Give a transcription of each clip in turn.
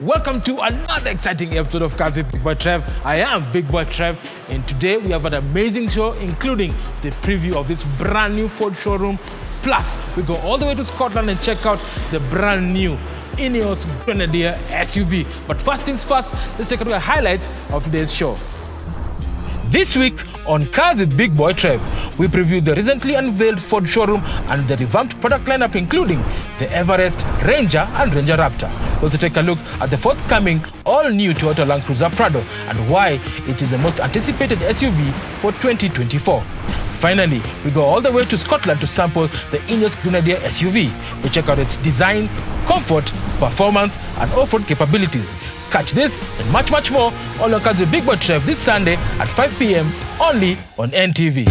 Welcome to another exciting episode of Cars with Big Boy Trev. I am Big Boy Trev, and today we have an amazing show, including the preview of this brand new Ford showroom. Plus, we go all the way to Scotland and check out the brand new INEOS Grenadier SUV. But first things first, let's check out the highlights of today's show. This week on Cars with Big Boy Trev, we preview the recently unveiled Ford showroom and the revamped product lineup, including the Everest, Ranger and Ranger Raptor. We'll also take a look at the forthcoming all-new Toyota Land Cruiser Prado and why it is the most anticipated SUV for 2024. Finally, we go all the way to Scotland to sample the Inos Grenadier SUV. We check out its design, comfort, performance and off-road capabilities. Catch this and much, much more all on Cars with Big Boy Trev this Sunday at 5 p.m. only on NTV.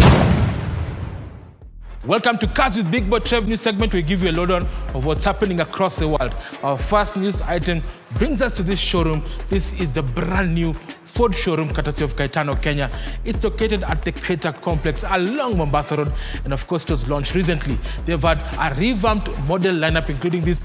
Welcome to Cars with Big Boy Trev news segment. We give you a lowdown of what's happening across the world. Our first news item brings us to this showroom. This is the brand new Ford showroom courtesy of Caetano, Kenya. It's located at the Crater Complex along Mombasa Road, and of course it was launched recently. They've had a revamped model lineup, including this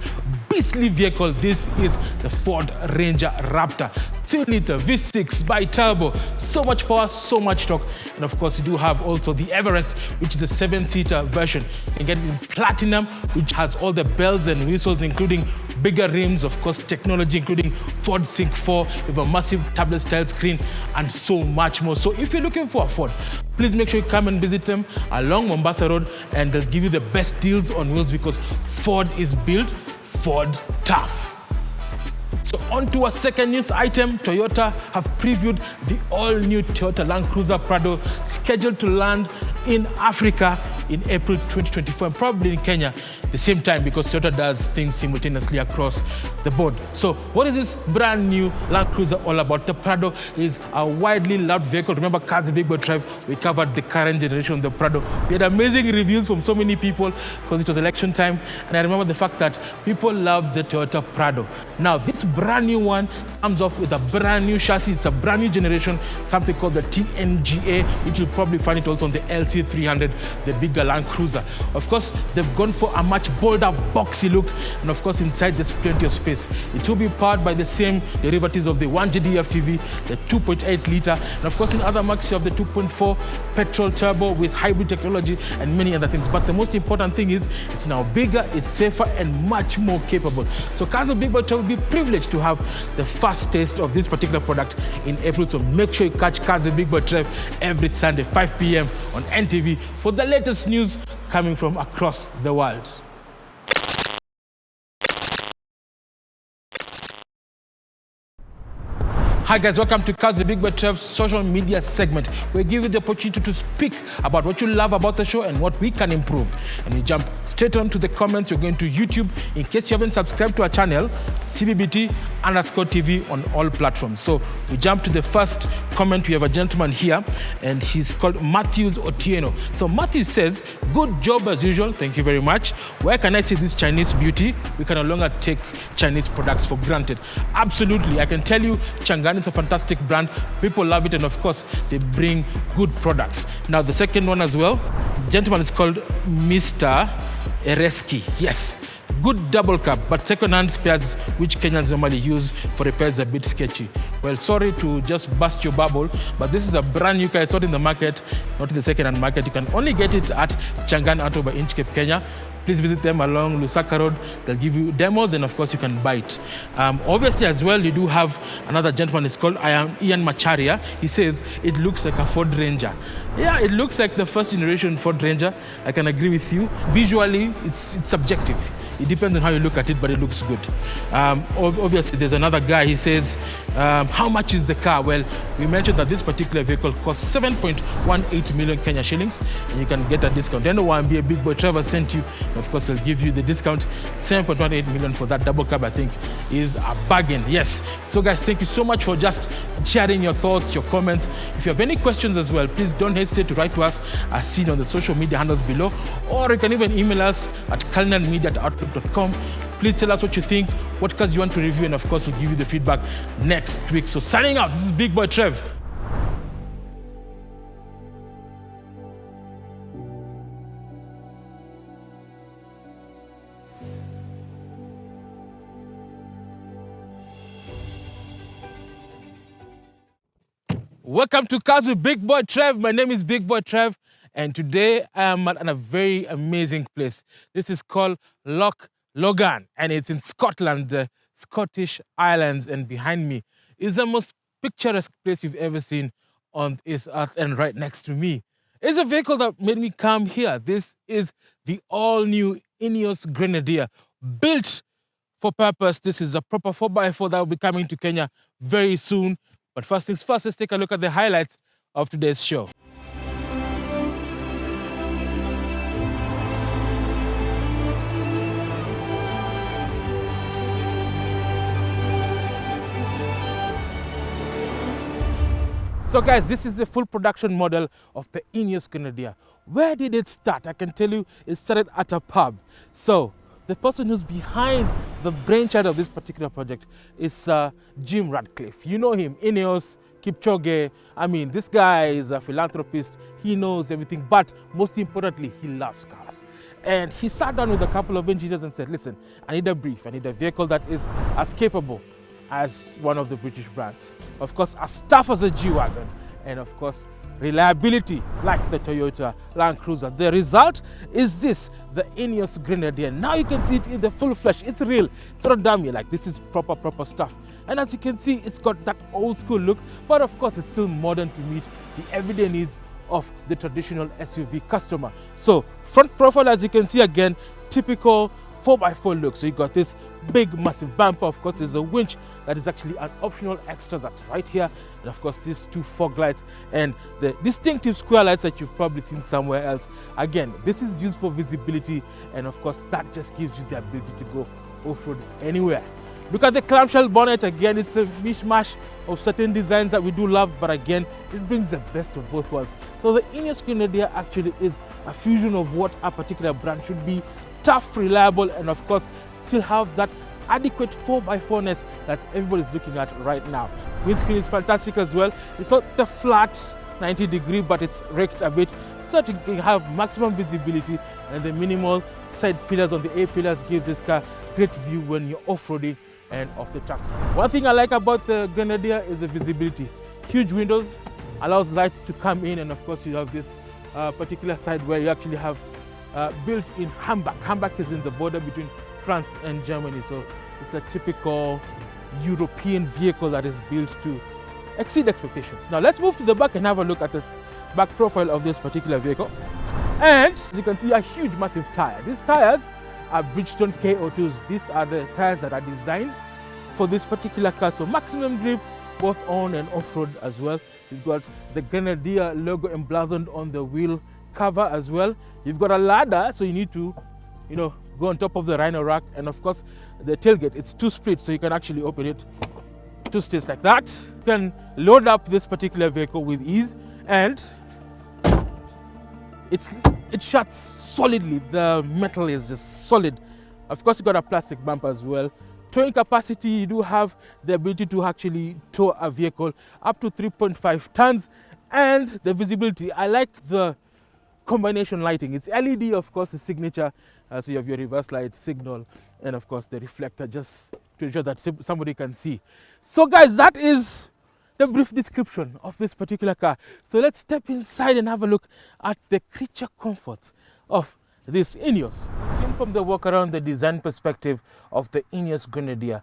beastly vehicle. This is the Ford Ranger Raptor. 3-liter V6 bi-turbo, so much power, so much torque. And of course, you do have also the Everest, which is a 7-seater version. You can get it in platinum, which has all the bells and whistles, including bigger rims, of course, technology, including Ford Sync 4, with a massive tablet-style screen, and so much more. So if you're looking for a Ford, please make sure you come and visit them along Mombasa Road, and they'll give you the best deals on wheels because Ford is built Ford tough. So on to our second news item. Toyota have previewed the all-new Toyota Land Cruiser Prado, scheduled to land in Africa in April 2024 and probably in Kenya the same time because Toyota does things simultaneously across the board. So what is this brand new Land Cruiser all about? The Prado is a widely loved vehicle. Remember, Cars with Big Boy Trev, we covered the current generation of the Prado. We had amazing reviews from so many people because it was election time, and I remember the fact that people loved the Toyota Prado. Now this brand new one comes off with a brand new chassis. It's a brand new generation, something called the TNGA, which you'll probably find it also on the LC300, the bigger Land Cruiser. Of course, they've gone for a much bolder, boxy look, and of course, inside there's plenty of space. It will be powered by the same derivatives of the 1JD FTV, the 2.8-liter, and of course, in other markets, you have the 2.4 petrol turbo with hybrid technology and many other things. But the most important thing is it's now bigger, it's safer, and much more capable. So Cars with Big Boy Trev will be privileged to have the first taste of this particular product in April. So make sure you catch Cars with Big Boy Trev every Sunday, 5 p.m. on NTV for the latest news coming from across the world. Hi guys, welcome to Cars with Big Boy Trev's social media segment. We give you the opportunity to speak about what you love about the show and what we can improve. And we jump straight on to the comments. We're going to YouTube. In case you haven't subscribed to our channel, CBBT_TV on all platforms. So we jump to the first comment. We have a gentleman here, and he's called Matthews Otieno. So Matthew says, good job as usual. Thank you very much. Where can I see this Chinese beauty? We can no longer take Chinese products for granted. Absolutely. I can tell you, Changan is a fantastic brand. People love it, and of course, they bring good products. Now, the second one as well, gentleman is called Mr. Ereski. Yes. Good double cab, but second-hand spares, which Kenyans normally use for repairs, a bit sketchy. Well, sorry to just burst your bubble, but this is a brand new car. It's not in the market, not in the second-hand market. You can only get it at Changan Auto by Inchcape, Kenya. Please visit them along Lusaka Road. They'll give you demos, and of course, you can buy it. Obviously, as well, you do have another gentleman. It's called Ian Macharia. He says, it looks like a Ford Ranger. Yeah, it looks like the first generation Ford Ranger. I can agree with you. Visually, it's subjective. It depends on how you look at it, but it looks good. Obviously, there's another guy. He says, how much is the car? Well, we mentioned that this particular vehicle costs 7.18 million Kenya shillings, and you can get a discount. Then be a Big Boy Trevor sent you. And of course, they'll give you the discount. 7.18 million for that double cab, I think, is a bargain. Yes. So, guys, thank you so much for just sharing your thoughts, your comments. If you have any questions as well, please don't hesitate to write to us as seen on the social media handles below, or you can even email us at culinarmedia@outlook.com. Please tell us what you think, what cars you want to review, and of course, we'll give you the feedback next week. So signing out, this is Big Boy Trev. Welcome to Cars with Big Boy Trev. My name is Big Boy Trev, and today I am at a very amazing place. This is called Loch Logan, and it's in Scotland, the Scottish Highlands. And behind me is the most picturesque place you've ever seen on this earth, and right next to me is a vehicle that made me come here. This is the all-new INEOS Grenadier, built for purpose. This is a proper 4x4 that will be coming to Kenya very soon. But first things first, let's take a look at the highlights of today's show. So guys, this is the full production model of the INEOS Grenadier. Where did it start? I can tell you it started at a pub. So the person who's behind the brainchild of this particular project is Jim Radcliffe. You know him, INEOS, Kipchoge. I mean, this guy is a philanthropist. He knows everything, but most importantly, he loves cars. And he sat down with a couple of engineers and said, listen, I need a brief. I need a vehicle that is as capable as one of the British brands. Of course, as tough as a G-Wagon. And of course, reliability like the Toyota Land Cruiser. The result is this, the INEOS Grenadier. Now you can see it in the full flesh. It's real. It's not a dummy. Like, this is proper stuff. And as you can see, it's got that old school look, but of course it's still modern to meet the everyday needs of the traditional SUV customer. So front profile, as you can see, again, typical 4x4 look. So you got this big massive bumper. Of course, there's a winch that is actually an optional extra that's right here, and of course these two fog lights and the distinctive square lights that you've probably seen somewhere else. Again, this is used for visibility, and of course that just gives you the ability to go off-road anywhere. Look at the clamshell bonnet. Again, it's a mishmash of certain designs that we do love, but again, it brings the best of both worlds. So the INEOS Grenadier actually is a fusion of what a particular brand should be: tough, reliable, and of course still have that adequate 4x4ness that everybody's looking at right now. Windscreen is fantastic as well. It's not the flat 90-degree, but it's raked a bit so that you can have maximum visibility, and the minimal side pillars on the A-pillars give this car great view when you're off-roading and off the tracks. One thing I like about the Grenadier is the visibility. Huge windows allows light to come in, and of course you have this particular side where you actually have built-in humbuck. Humbuck is in the border between France and Germany, so it's a typical European vehicle that is built to exceed expectations. Now let's move to the back and have a look at this back profile of this particular vehicle. And as you can see, a huge massive tire. These tires are Bridgestone KO2s. These are the tires that are designed for this particular car, so maximum grip both on and off-road as well. You've got the Grenadier logo emblazoned on the wheel cover as well. You've got a ladder, so you need to, go on top of the Rhino rack, and of course the tailgate, it's two split, so you can actually open it two states like that. You can load up this particular vehicle with ease, and it shuts solidly. The metal is just solid. Of course, you got a plastic bumper as well. Towing capacity, you do have the ability to actually tow a vehicle up to 3.5 tons, and the visibility, I like the combination lighting. It's LED, of course, the signature, so you have your reverse light, signal, and of course the reflector, just to ensure that somebody can see. So guys, that is the brief description of this particular car. So let's step inside and have a look at the creature comforts of this INEOS. Seen from the walk around, the design perspective of the INEOS Grenadier: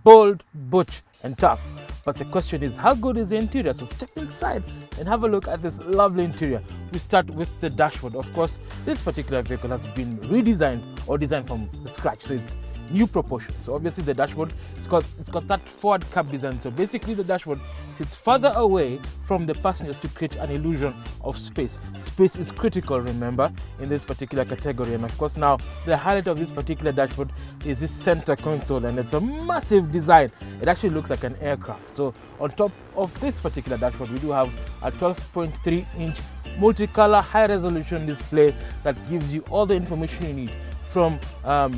bold, butch, and tough. But the question is, how good is the interior? So step inside and have a look at this lovely interior. We start with the dashboard. Of course, this particular vehicle has been redesigned or designed from the scratch, so it's new proportions. So obviously the dashboard, it's got that forward cab design. So basically the dashboard sits further away from the passengers to create an illusion of space. Space is critical, remember, in this particular category. And of course now the highlight of this particular dashboard is this center console, and it's a massive design. It actually looks like an aircraft. So on top of this particular dashboard, we do have a 12.3-inch multicolor high resolution display that gives you all the information you need, from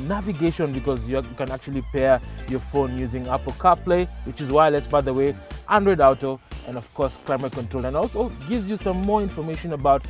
navigation, because you can actually pair your phone using Apple CarPlay, which is wireless by the way, Android Auto, and of course climate control, and also gives you some more information about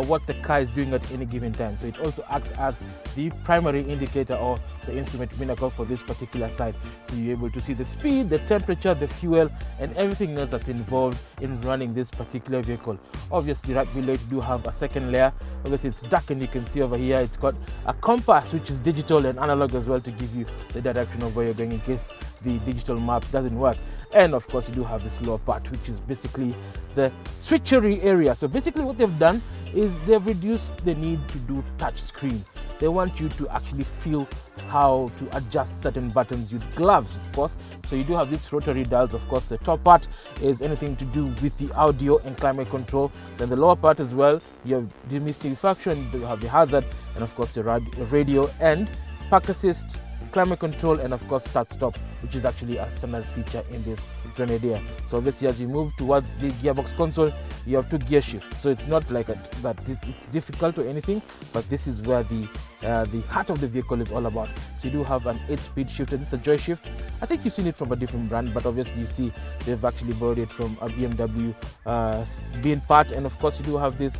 what the car is doing at any given time. So it also acts as the primary indicator or the instrument binnacle for this particular side. So you're able to see the speed, the temperature, the fuel, and everything else that's involved in running this particular vehicle. Obviously, right below it do have a second layer. Obviously, it's dark, and you can see over here it's got a compass, which is digital and analog as well, to give you the direction of where you're going in case the digital map doesn't work. And of course, you do have this lower part, which is basically the switchery area. So basically what they've done is they've reduced the need to do touch screen. They want you to actually feel how to adjust certain buttons with gloves, of course. So you do have these rotary dials. Of course, the top part is anything to do with the audio and climate control. Then the lower part as well, you have demystification, you have the hazard, and of course the radio and park assist, climate control, and of course start stop, which is actually a standard feature in this Grenadier. So obviously, as you move towards the gearbox console, you have 2 gear shifts. So it's not like that it's difficult or anything, but this is where the heart of the vehicle is all about. So you do have an 8-speed shifter. This is a joy shift. I think you've seen it from a different brand, but obviously you see they've actually borrowed it from a BMW being part. And of course, you do have this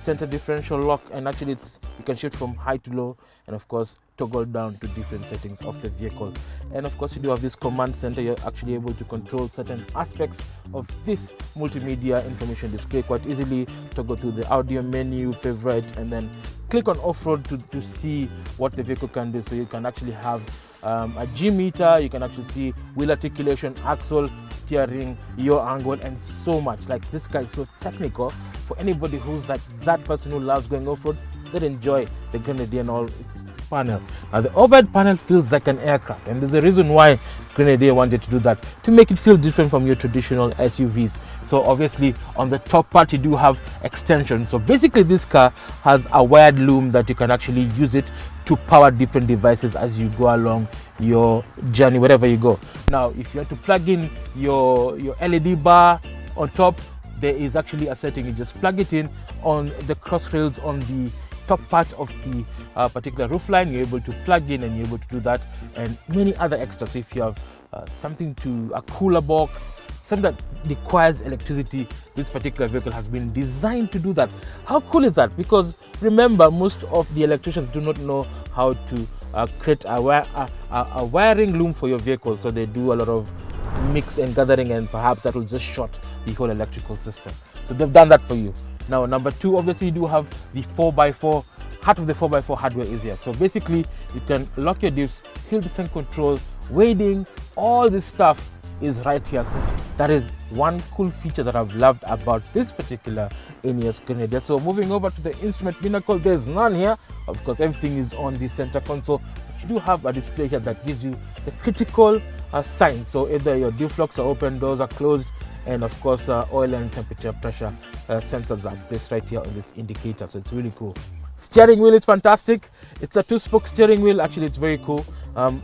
center differential lock, and actually you can shift from high to low, and of course toggle down to different settings of the vehicle. And of course, you do have this command center. You're actually able to control certain aspects of this multimedia information display quite easily. Toggle to the audio menu, favorite, and then click on off-road to see what the vehicle can do. So you can actually have a G meter, you can actually see wheel articulation, axle, steering, yaw angle, and so much. Like, this guy is so technical. For anybody who's like that person who loves going off-road, they'd enjoy the Grenadier and all panel. Now the overhead panel feels like an aircraft, and there's a reason why Grenadier wanted to do that, to make it feel different from your traditional SUVs. So obviously on the top part you do have extension. So basically this car has a wired loom that you can actually use it to power different devices as you go along your journey wherever you go. Now if you want to plug in your LED bar on top, there is actually a setting. You just plug it in on the cross rails on the top part of the particular roofline. You're able to plug in, and you're able to do that, and many other extras. If you have something to a cooler box, something that requires electricity, this particular vehicle has been designed to do that. How cool is that? Because remember, most of the electricians do not know how to create a wiring loom for your vehicle, so they do a lot of mix and gathering, and perhaps that will just short the whole electrical system. So they've done that for you. Now number 2, obviously you do have the 4x4. Heart of the 4x4 hardware is here. So basically you can lock your diffs, hill descent control, wading, all this stuff is right here. So that is one cool feature that I've loved about this particular INEOS Grenadier. So moving over to the instrument pinnacle, there's none here. Of course, everything is on the center console, but you do have a display here that gives you the critical signs. So either your diff locks are open, doors are closed, and of course oil and temperature pressure sensors are placed right here on this indicator. So it's really cool. Steering wheel is fantastic. It's a 2-spoke steering wheel. Actually, it's very cool.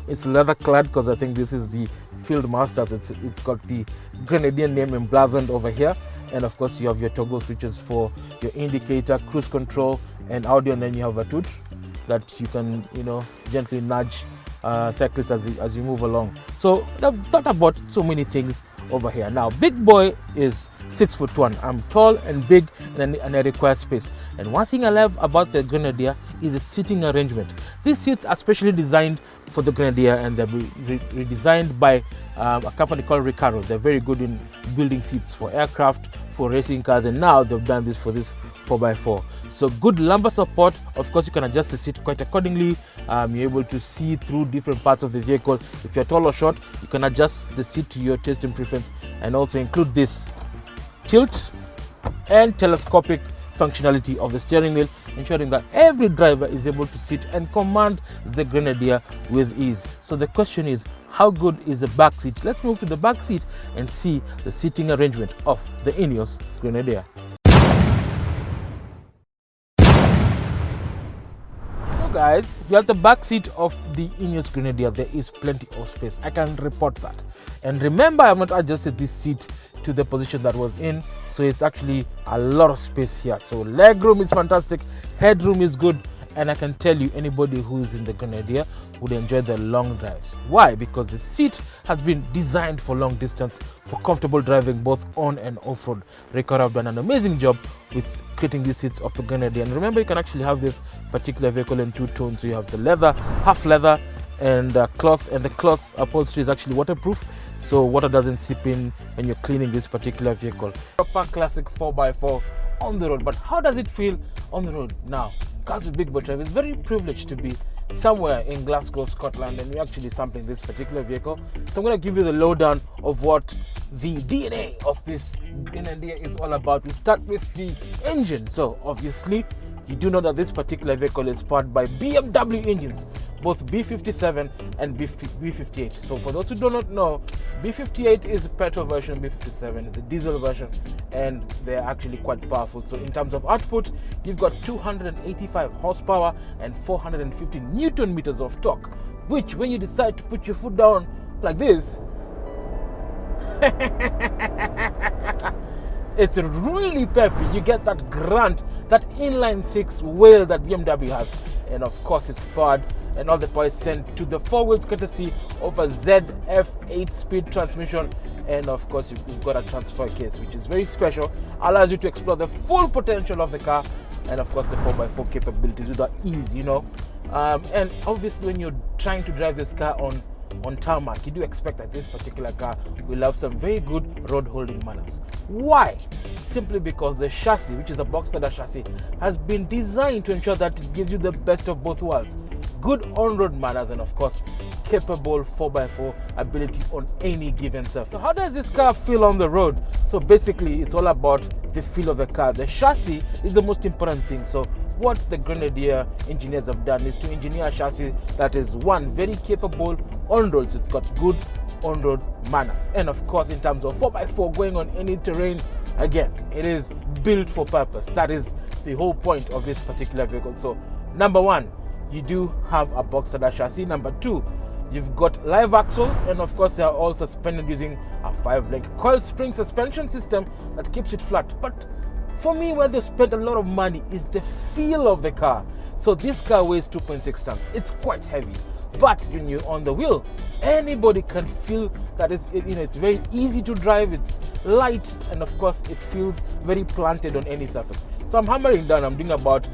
It's leather clad because I think this is the Field Masters. It's got the Grenadier name emblazoned over here, and of course you have your toggle switches for your indicator, cruise control, and audio. And then you have a toot that you can gently nudge cyclists as you move along. So I've thought about so many things over here. Now big boy is 6'1". I'm tall and big, and I require space. And one thing I love about the Grenadier is the seating arrangement. These seats are specially designed for the Grenadier, and they're redesigned by a company called Recaro. They're very good in building seats for aircraft, for racing cars, and now they've done this for this 4x4. So good lumbar support. Of course, you can adjust the seat quite accordingly. You're able to see through different parts of the vehicle. If you're tall or short, you can adjust the seat to your taste and preference, and also include this tilt and telescopic functionality of the steering wheel, ensuring that every driver is able to sit and command the Grenadier with ease. So the question is, how good is the back seat? Let's move to the back seat and see the seating arrangement of the INEOS Grenadier. So guys, we have the back seat of the INEOS Grenadier. There is plenty of space. I can report that. And remember, I have not adjusted this seat to the position that was in, so it's actually a lot of space here. So leg room is fantastic, headroom is good, and I can tell you, anybody who is in the Grenadier would enjoy the long drives. Why? Because the seat has been designed for long distance, for comfortable driving both on and off-road. Rico have done an amazing job with creating these seats of the Grenadier. And remember, you can actually have this particular vehicle in two tones. So you have the leather, half leather, and cloth, and the cloth upholstery is actually waterproof, so water doesn't seep in when you're cleaning this particular vehicle. Proper classic 4x4 on the road. But how does it feel on the road now? Cars with Big Boy Drive is very privileged to be somewhere in Glasgow, Scotland, and we're actually sampling this particular vehicle. So I'm going to give you the lowdown of what the DNA of this Grenadier is all about. We start with the engine. So obviously you do know that this particular vehicle is powered by BMW engines, both B57 and B58. So for those who do not know, B58 is the petrol version, B57 is the diesel version, and they're actually quite powerful. So in terms of output, you've got 285 horsepower and 450 Newton meters of torque, which when you decide to put your foot down like this, it's really peppy. You get that grunt, that inline six wheel that BMW has, and of course it's powered, and all the power is sent to the four wheels courtesy of a ZF 8-speed transmission, and of course you've got a transfer case, which is very special, allows you to explore the full potential of the car, and of course the 4x4 capabilities with that ease, you know. And obviously when you're trying to drive this car on tarmac, you do expect that this particular car will have some very good road holding manners. Why? Simply because the chassis, which is a box leather chassis, has been designed to ensure that it gives you the best of both worlds: good on-road manners and of course capable 4x4 ability on any given surface. So how does this car feel on the road? So basically it's all about the feel of the car. The chassis is the most important thing. So what the Grenadier engineers have done is to engineer a chassis that is, one, very capable on road, so it's got good on-road manners, and of course in terms of 4x4 going on any terrain, again, it is built for purpose. That is the whole point of this particular vehicle. So number one, you do have a box leather chassis. Number two, you've got live axles, and of course they are all suspended using a 5-link coil spring suspension system that keeps it flat. But for me, where they spent a lot of money is the feel of the car. So this car weighs 2.6 tons. It's quite heavy, but when you're on the wheel, anybody can feel that it's very easy to drive. It's light, and of course it feels very planted on any surface. So I'm hammering down. I'm doing about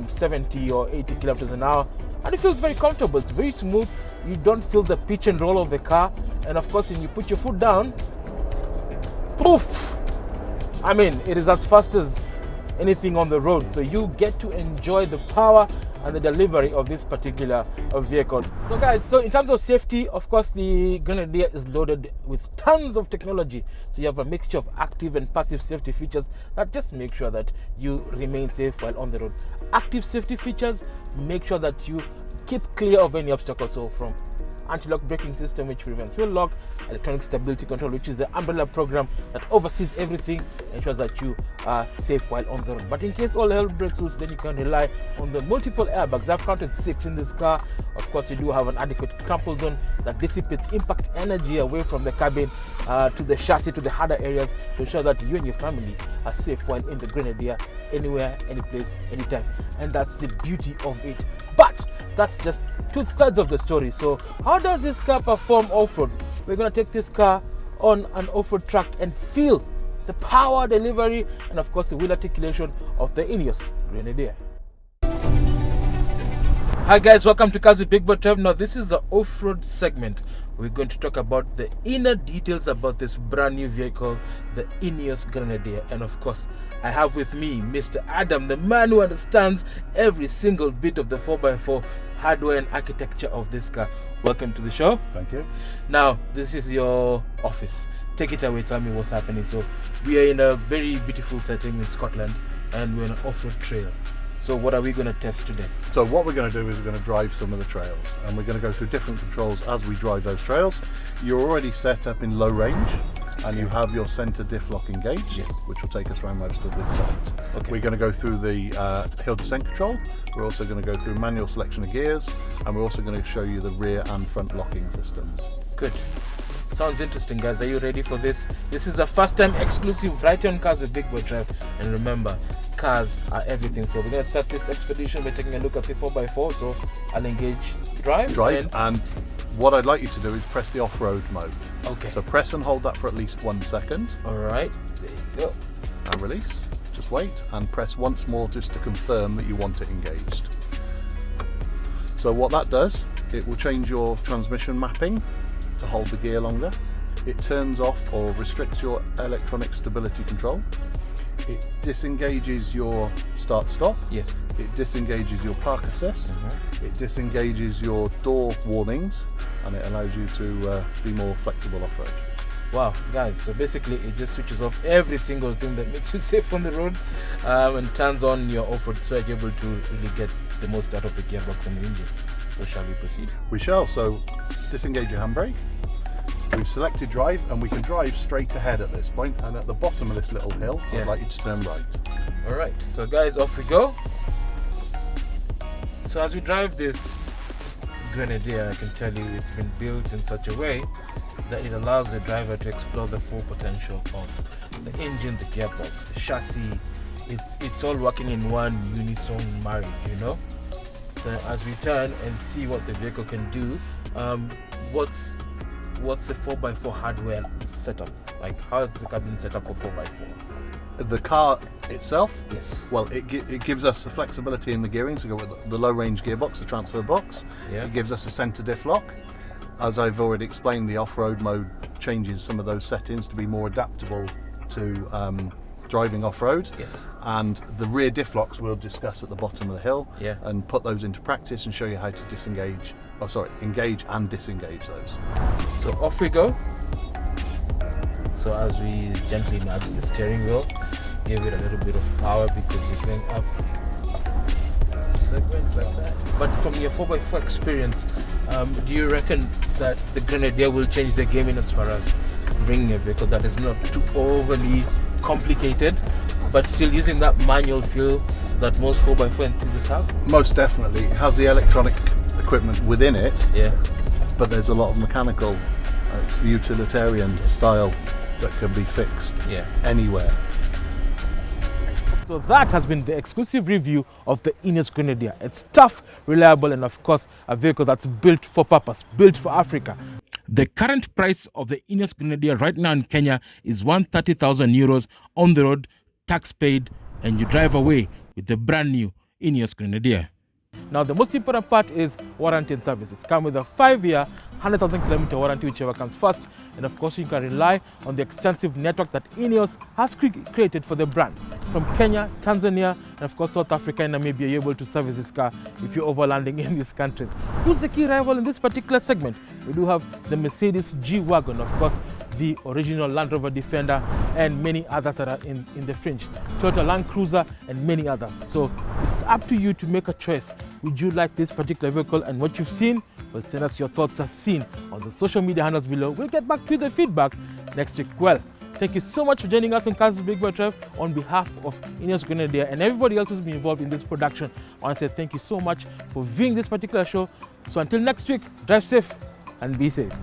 70 or 80 kilometers an hour, and it feels very comfortable. It's very smooth. You don't feel the pitch and roll of the car, and of course when you put your foot down, poof, I mean, it is as fast as anything on the road. So you get to enjoy the power and the delivery of this particular vehicle. So guys, so in terms of safety, of course the Grenadier is loaded with tons of technology. So you have a mixture of active and passive safety features that just make sure that you remain safe while on the road. Active safety features make sure that you keep clear of any obstacles. So from anti-lock braking system, which prevents wheel lock; electronic stability control, which is the umbrella program that oversees everything, ensures that you are safe while on the road. But in case all hell breaks loose, then you can rely on the multiple airbags. I've counted 6 in this car. Of course, you do have an adequate crumple zone that dissipates impact energy away from the cabin to the chassis, to the harder areas, to ensure that you and your family are safe while in the Grenadier, anywhere, any place, anytime. And that's the beauty of it. But that's just 2/3 of the story. So how does this car perform off-road? We're going to take this car on an off-road track and feel the power delivery and of course the wheel articulation of the INEOS Grenadier. Hi guys, welcome to Cars with Big Boy Drive. Now this is the off-road segment. We're going to talk about the inner details about this brand new vehicle, the INEOS Grenadier. And of course, I have with me Mr. Adam, the man who understands every single bit of the 4x4 hardware and architecture of this car. Welcome to the show. Thank you. Now, this is your office. Take it away, tell me what's happening. So, we are in a very beautiful setting in Scotland, and we're on an off-road trail. So what are we going to test today? So what we're going to do is we're going to drive some of the trails, and we're going to go through different controls as we drive those trails. You're already set up in low range, and you have your center diff lock engaged, yes, which will take us around most of this site. Okay. We're going to go through the hill descent control. We're also going to go through manual selection of gears, and we're also going to show you the rear and front locking systems. Good. Sounds interesting, guys. Are you ready for this? This is a first-time exclusive right on Cars with Big Boy Drive. And remember, cars are everything. So we're going to start this expedition by taking a look at the 4x4. So I'll engage drive. And what I'd like you to do is press the off-road mode. Okay. So press and hold that for at least 1 second. All right. There you go. And release. Just wait and press once more just to confirm that you want it engaged. So what that does, it will change your transmission mapping to hold the gear longer. It turns off or restricts your electronic stability control. It disengages your start-stop. Yes. It disengages your park assist. It disengages your door warnings, and it allows you to be more flexible off-road. Wow, guys, so basically it just switches off every single thing that makes you safe on the road, and turns on your off-road so you're able to really get the most out of the gearbox and the engine. So shall we proceed? We shall. So disengage your handbrake. We've selected drive, and we can drive straight ahead at this point, and at the bottom of this little hill, I'd like you to turn right. All right, so guys, off we go. So as we drive this Grenadier, I can tell you it's been built in such a way that it allows the driver to explore the full potential of the engine, the gearbox, the chassis. It's all working in one unison marriage, you know. So as we turn and see what the vehicle can do, what's the 4x4 hardware setup? Like, how is the cabin set up for 4x4? The car itself? Yes. Well, it gives us the flexibility in the gearing to go with the low range gearbox, the transfer box. Yeah. It gives us a centre diff lock. As I've already explained, the off-road mode changes some of those settings to be more adaptable to driving off-road. Yes. And the rear diff locks we'll discuss at the bottom of the hill, and put those into practice and show you how to engage and disengage those. So off we go. So as we gently nudge the steering wheel, give it a little bit of power because you're going up segment like that. But from your 4x4 experience, do you reckon that the Grenadier will change the game in as far as bringing a vehicle that is not too overly complicated, but still using that manual feel that most 4x4 enthusiasts have? Most definitely. It has the electronic equipment within it, but there's a lot of mechanical, it's the utilitarian style that can be fixed anywhere. So that has been the exclusive review of the Inos Grenadier. It's tough, reliable, and of course a vehicle that's built for purpose, built for Africa. The current price of the Inos Grenadier right now in Kenya is 130,000 euros on the road, tax paid, and you drive away with the brand new Inos Grenadier. Now the most important part is warranty and service. It's come with a 5-year, 100,000 kilometer warranty, whichever comes first. And of course you can rely on the extensive network that INEOS has created for the brand. From Kenya, Tanzania, and of course South Africa and Namibia, you're able to service this car if you're overlanding in these countries. Who's the key rival in this particular segment? We do have the Mercedes G-Wagon, of course the original Land Rover Defender, and many others that are in the fringe. Toyota Land Cruiser and many others. So it's up to you to make a choice. Would you like this particular vehicle and what you've seen? Well, send us your thoughts as seen on the social media handles below. We'll get back to the feedback next week. Well, thank you so much for joining us on Cars Big Boy Trev on behalf of Inos Grenadier and everybody else who's been involved in this production. I want to say thank you so much for viewing this particular show. So until next week, drive safe and be safe.